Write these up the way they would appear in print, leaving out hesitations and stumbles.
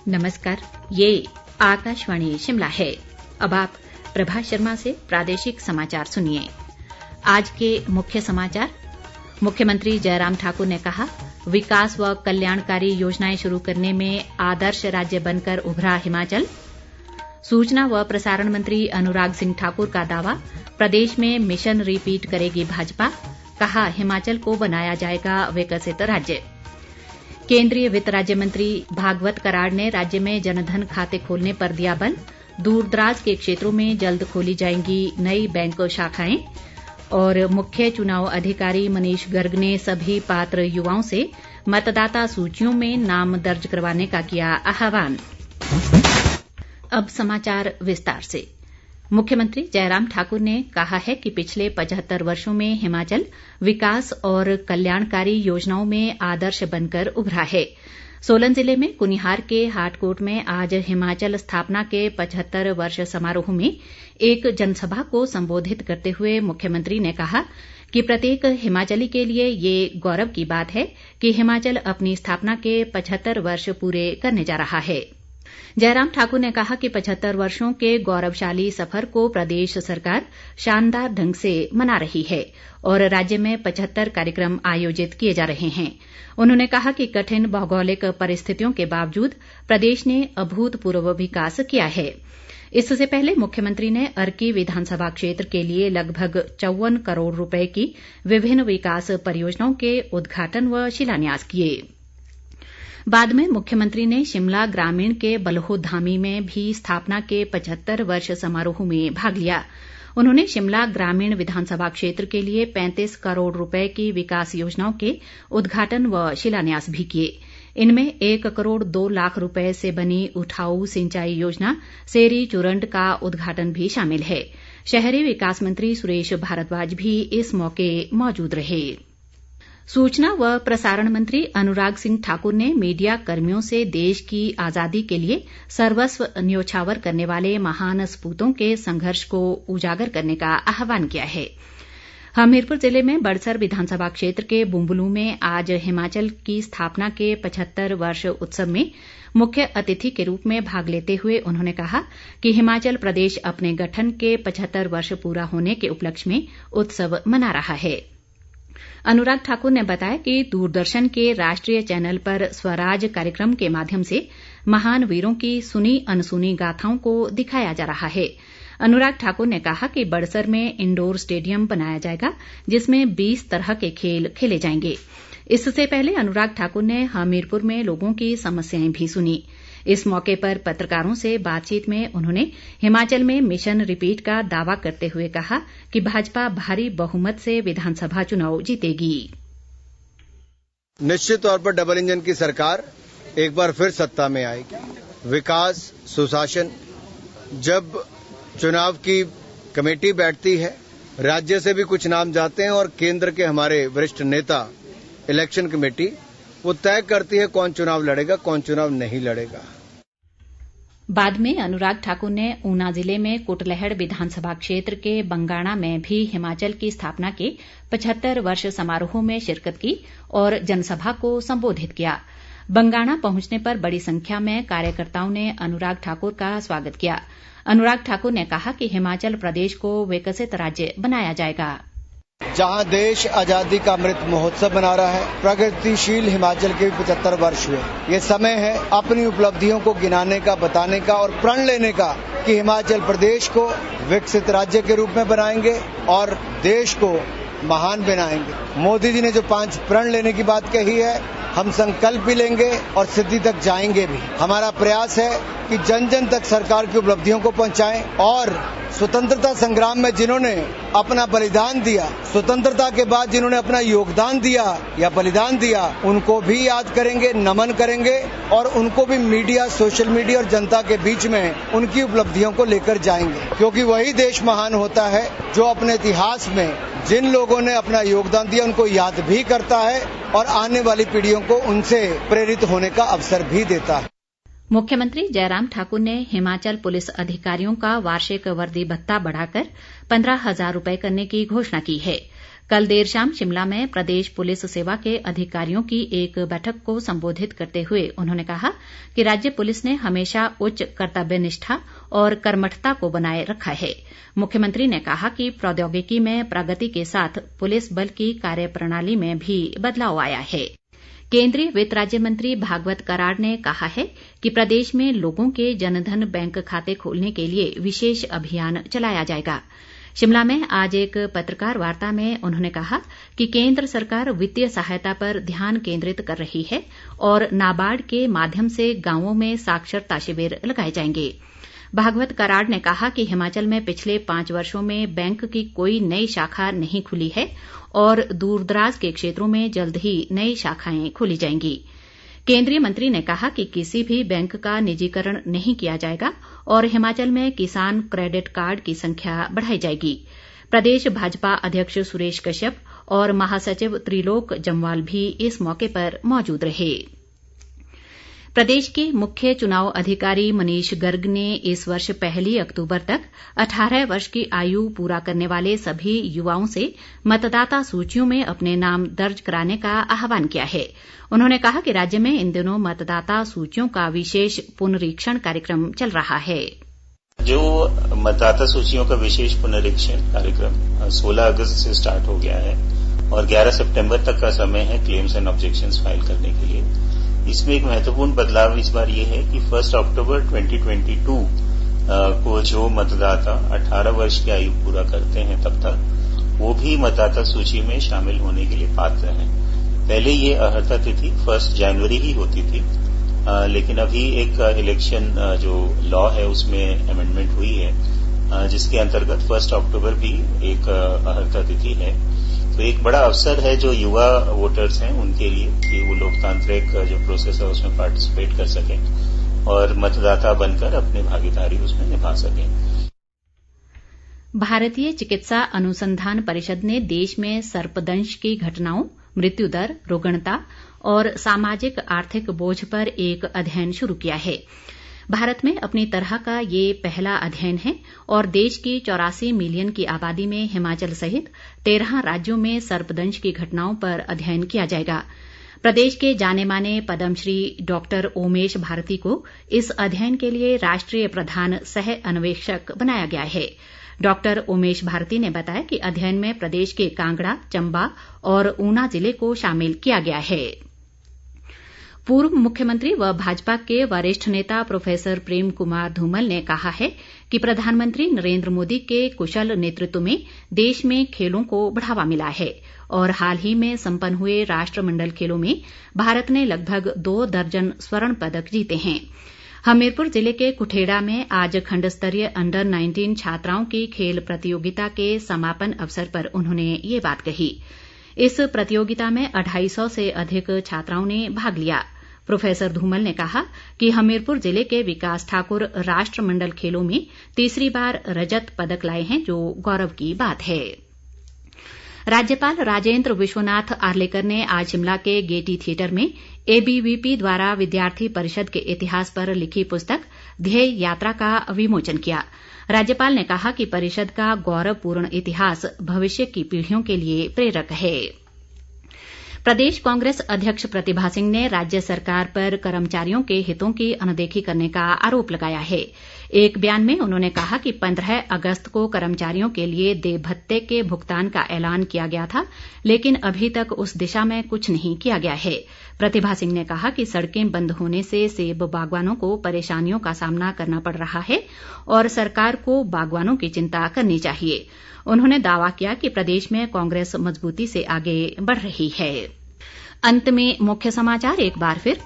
नमस्कार, ये आकाशवाणी शिमला है। अब आप प्रभा शर्मा से प्रादेशिक समाचार सुनिए। आज के मुख्य समाचार। मुख्यमंत्री जयराम ठाकुर ने कहा, विकास व कल्याणकारी योजनाएं शुरू करने में आदर्श राज्य बनकर उभरा हिमाचल। सूचना व प्रसारण मंत्री अनुराग सिंह ठाकुर का दावा, प्रदेश में मिशन रिपीट करेगी भाजपा। कहा, हिमाचल को बनाया जाएगा विकसित राज्य। केंद्रीय वित्त राज्य मंत्री भागवत कराड़ ने राज्य में जनधन खाते खोलने पर दिया बल। दूरदराज के क्षेत्रों में जल्द खोली जाएंगी नई बैंक शाखाएं। और मुख्य चुनाव अधिकारी मनीष गर्ग ने सभी पात्र युवाओं से मतदाता सूचियों में नाम दर्ज करवाने का किया आह्वान। अब समाचार विस्तार से। मुख्यमंत्री जयराम ठाकुर ने कहा है कि पिछले 75 वर्षों में हिमाचल विकास और कल्याणकारी योजनाओं में आदर्श बनकर उभरा है। सोलन जिले में कुनिहार के हाटकोट में आज हिमाचल स्थापना के 75 वर्ष समारोह में एक जनसभा को संबोधित करते हुए मुख्यमंत्री ने कहा कि प्रत्येक हिमाचली के लिए ये गौरव की बात है कि हिमाचल अपनी स्थापना के 75 वर्ष पूरे करने जा रहा है। जयराम ठाकुर ने कहा कि 75 वर्षों के गौरवशाली सफर को प्रदेश सरकार शानदार ढंग से मना रही है और राज्य में 75 कार्यक्रम आयोजित किए जा रहे हैं। उन्होंने कहा कि कठिन भौगोलिक परिस्थितियों के बावजूद प्रदेश ने अभूतपूर्व विकास किया है। इससे पहले मुख्यमंत्री ने अर्की विधानसभा क्षेत्र के लिए लगभग 54 करोड़ रुपए की विभिन्न विकास परियोजनाओं के उद्घाटन व शिलान्यास किए। बाद में मुख्यमंत्री ने शिमला ग्रामीण के बल्हो धामी में भी स्थापना के 75 वर्ष समारोह में भाग लिया। उन्होंने शिमला ग्रामीण विधानसभा क्षेत्र के लिए 35 करोड़ रुपए की विकास योजनाओं के उद्घाटन व शिलान्यास भी किए। इनमें 1 करोड़ 2 लाख रुपए से बनी उठाऊ सिंचाई योजना सेरी चुरंड का उद्घाटन भी शामिल है। शहरी विकास मंत्री सुरेश भारद्वाज भी इस मौके मौजूद रहे। सूचना व प्रसारण मंत्री अनुराग सिंह ठाकुर ने मीडिया कर्मियों से देश की आजादी के लिए सर्वस्व न्योछावर करने वाले महान सपूतों के संघर्ष को उजागर करने का आह्वान किया है। हमीरपुर जिले में बड़सर विधानसभा क्षेत्र के बुम्बलू में आज हिमाचल की स्थापना के 75 वर्ष उत्सव में मुख्य अतिथि के रूप में भाग लेते हुए उन्होंने कहा कि हिमाचल प्रदेश अपने गठन के 75 वर्ष पूरा होने के उपलक्ष्य में उत्सव मना रहा है। अनुराग ठाकुर ने बताया कि दूरदर्शन के राष्ट्रीय चैनल पर स्वराज कार्यक्रम के माध्यम से महान वीरों की सुनी अनसुनी गाथाओं को दिखाया जा रहा है। अनुराग ठाकुर ने कहा कि बड़सर में इंडोर स्टेडियम बनाया जाएगा जिसमें 20 तरह के खेल खेले जाएंगे। इससे पहले अनुराग ठाकुर ने हमीरपुर में लोगों की समस्याएं भी सुनी। इस मौके पर पत्रकारों से बातचीत में उन्होंने हिमाचल में मिशन रिपीट का दावा करते हुए कहा कि भाजपा भारी बहुमत से विधानसभा चुनाव जीतेगी। निश्चित तौर पर डबल इंजन की सरकार एक बार फिर सत्ता में आएगी। विकास, सुशासन, जब चुनाव की कमेटी बैठती है, राज्य से भी कुछ नाम जाते हैं और केंद्र के हमारे वरिष्ठ नेता इलेक्शन कमेटी वो तय करती है कौन चुनाव लड़ेगा, कौन चुनाव नहीं लड़ेगा। बाद में अनुराग ठाकुर ने ऊना जिले में कुटलैहड़ विधानसभा क्षेत्र के बंगाणा में भी हिमाचल की स्थापना के 75 वर्ष समारोह में शिरकत की और जनसभा को संबोधित किया। बंगाणा पहुंचने पर बड़ी संख्या में कार्यकर्ताओं ने अनुराग ठाकुर का स्वागत किया। अनुराग ठाकुर ने कहा कि हिमाचल प्रदेश को विकसित राज्य बनाया जाएगा। जहां देश आजादी का अमृत महोत्सव मना रहा है, प्रगतिशील हिमाचल के 75 वर्ष हुए। ये समय है अपनी उपलब्धियों को गिनाने का, बताने का और प्रण लेने का कि हिमाचल प्रदेश को विकसित राज्य के रूप में बनाएंगे और देश को महान बनाएंगे। मोदी जी ने जो 5 प्रण लेने की बात कही है, हम संकल्प भी लेंगे और सिद्धि तक जाएंगे भी। हमारा प्रयास है कि जन जन तक सरकार की उपलब्धियों को पहुंचाएं और स्वतंत्रता संग्राम में जिन्होंने अपना बलिदान दिया, स्वतंत्रता के बाद जिन्होंने अपना योगदान दिया या बलिदान दिया, उनको भी याद करेंगे, नमन करेंगे और उनको भी मीडिया, सोशल मीडिया और जनता के बीच में उनकी उपलब्धियों को लेकर जाएंगे। क्योंकि वही देश महान होता है जो अपने इतिहास में जिन लोगों ने अपना योगदान दिया उनको याद भी करता है और आने वाली पीढ़ियों को उनसे प्रेरित होने का अवसर भी देता है। मुख्यमंत्री जयराम ठाकुर ने हिमाचल पुलिस अधिकारियों का वार्षिक वर्दी भत्ता बढ़ाकर 15,000 रुपए करने की घोषणा की है। कल देर शाम शिमला में प्रदेश पुलिस सेवा के अधिकारियों की एक बैठक को संबोधित करते हुए उन्होंने कहा कि राज्य पुलिस ने हमेशा उच्च कर्तव्य निष्ठा और कर्मठता को बनाए रखा है। मुख्यमंत्री ने कहा कि प्रौद्योगिकी में प्रगति के साथ पुलिस बल की कार्यप्रणाली में भी बदलाव आया है। केंद्रीय वित्त राज्य मंत्री भागवत कराड़ ने कहा है कि प्रदेश में लोगों के जनधन बैंक खाते खोलने के लिए विशेष अभियान चलाया जाएगा। शिमला में आज एक पत्रकार वार्ता में उन्होंने कहा कि केंद्र सरकार वित्तीय सहायता पर ध्यान केंद्रित कर रही है और नाबार्ड के माध्यम से गांवों में साक्षरता शिविर लगाए जाएंगे। भागवत कराड़ ने कहा कि हिमाचल में पिछले 5 वर्षों में बैंक की कोई नई शाखा नहीं खुली है और दूरदराज के क्षेत्रों में जल्द ही नई शाखाएं खोली जाएंगी। केंद्रीय मंत्री ने कहा कि किसी भी बैंक का निजीकरण नहीं किया जाएगा और हिमाचल में किसान क्रेडिट कार्ड की संख्या बढ़ाई जाएगी। प्रदेश भाजपा अध्यक्ष सुरेश कश्यप और महासचिव त्रिलोक जम्वाल भी इस मौके पर मौजूद रहे। प्रदेश के मुख्य चुनाव अधिकारी मनीष गर्ग ने इस वर्ष 1 अक्तूबर तक 18 वर्ष की आयु पूरा करने वाले सभी युवाओं से मतदाता सूचियों में अपने नाम दर्ज कराने का आह्वान किया है। उन्होंने कहा कि राज्य में इन दिनों मतदाता सूचियों का विशेष पुनरीक्षण कार्यक्रम चल रहा है। जो मतदाता सूचियों का विशेष पुनरीक्षण कार्यक्रम 16 अगस्त से स्टार्ट हो गया है और 11 सितंबर तक का समय है क्लेम्स एंड ऑब्जेक्शंस फाइल करने के लिए। इसमें एक महत्वपूर्ण बदलाव इस बार ये है कि 1 अक्टूबर 2022 को जो मतदाता 18 वर्ष की आयु पूरा करते हैं तब तक वो भी मतदाता सूची में शामिल होने के लिए पात्र हैं। पहले ये अर्हता तिथि 1 जनवरी ही होती थी, लेकिन अभी एक इलेक्शन जो लॉ है उसमें अमेंडमेंट हुई है जिसके अंतर्गत 1 अक्टूबर भी एक अर्हता तिथि है। तो एक बड़ा अवसर है जो युवा वोटर्स हैं उनके लिए कि वो लोकतांत्रिक जो प्रोसेस है उसमें पार्टिसिपेट कर सकें और मतदाता बनकर अपनी भागीदारी उसमें निभा सकें। भारतीय चिकित्सा अनुसंधान परिषद ने देश में सर्पदंश की घटनाओं, मृत्यु दर, रुग्णता और सामाजिक आर्थिक बोझ पर एक अध्ययन शुरू किया है। भारत में अपनी तरह का ये पहला अध्ययन है और देश की 84 मिलियन की आबादी में हिमाचल सहित 13 राज्यों में सर्पदंश की घटनाओं पर अध्ययन किया जाएगा। प्रदेश के जाने माने पद्मश्री डॉक्टर ओमेश भारती को इस अध्ययन के लिए राष्ट्रीय प्रधान सह अन्वेषक बनाया गया है। डॉक्टर ओमेश भारती ने बताया कि अध्ययन में प्रदेश के कांगड़ा, चंबा और ऊना जिले को शामिल किया गया है। पूर्व मुख्यमंत्री व भाजपा के वरिष्ठ नेता प्रोफेसर प्रेम कुमार धूमल ने कहा है कि प्रधानमंत्री नरेंद्र मोदी के कुशल नेतृत्व में देश में खेलों को बढ़ावा मिला है और हाल ही में संपन्न हुए राष्ट्रमंडल खेलों में भारत ने लगभग 2 दर्जन स्वर्ण पदक जीते हैं। हमीरपुर जिले के कुठेड़ा में आज खंड स्तरीय अंडर 19 छात्राओं की खेल प्रतियोगिता के समापन अवसर पर उन्होंने ये बात कही। इस प्रतियोगिता में 250 से अधिक छात्राओं ने भाग लिया। प्रोफेसर धूमल ने कहा कि हमीरपुर जिले के विकास ठाकुर राष्ट्रमंडल खेलों में तीसरी बार रजत पदक लाए हैं, जो गौरव की बात है। राज्यपाल राजेंद्र विश्वनाथ आर्लेकर ने आज शिमला के गेटी थिएटर में एबीवीपी द्वारा विद्यार्थी परिषद के इतिहास पर लिखी पुस्तक ध्येय यात्रा का विमोचन किया। राज्यपाल ने कहा कि परिषद का गौरवपूर्ण इतिहास भविष्य की पीढ़ियों के लिए प्रेरक है। प्रदेश कांग्रेस अध्यक्ष प्रतिभा सिंह ने राज्य सरकार पर कर्मचारियों के हितों की अनदेखी करने का आरोप लगाया है। एक बयान में उन्होंने कहा कि 15 अगस्त को कर्मचारियों के लिए देय भत्ते के भुगतान का ऐलान किया गया था, लेकिन अभी तक उस दिशा में कुछ नहीं किया गया है। प्रतिभा सिंह ने कहा कि सड़कें बंद होने से सेब बागवानों को परेशानियों का सामना करना पड़ रहा है और सरकार को बागवानों की चिंता करनी चाहिए। उन्होंने दावा किया कि प्रदेश में कांग्रेस मजबूती से आगे बढ़ रही है। अंत में मुख्य समाचार एक बार फिर।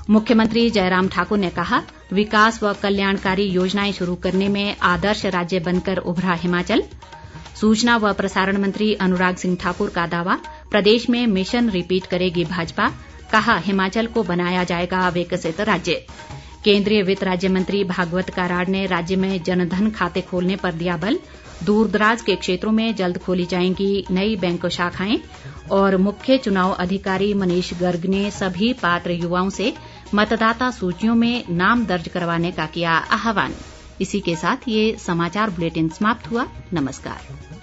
मुख्यमंत्री जयराम ठाकुर ने कहा, विकास व कल्याणकारी योजनाएं शुरू करने में आदर्श राज्य बनकर उभरा हिमाचल। सूचना व प्रसारण मंत्री अनुराग सिंह ठाकुर का दावा, प्रदेश में मिशन रिपीट करेगी भाजपा। कहा, हिमाचल को बनाया जाएगा विकसित राज्य। केंद्रीय वित्त राज्य मंत्री भागवत कराड़ ने राज्य में जनधन खाते खोलने पर दिया बल। दूरदराज के क्षेत्रों में जल्द खोली जाएंगी नई बैंक शाखाएं। और मुख्य चुनाव अधिकारी मनीष गर्ग ने सभी पात्र युवाओं से मतदाता सूचियों में नाम दर्ज करवाने का किया आह्वान। इसी के साथ ये समाचार बुलेटिन समाप्त हुआ। नमस्कार।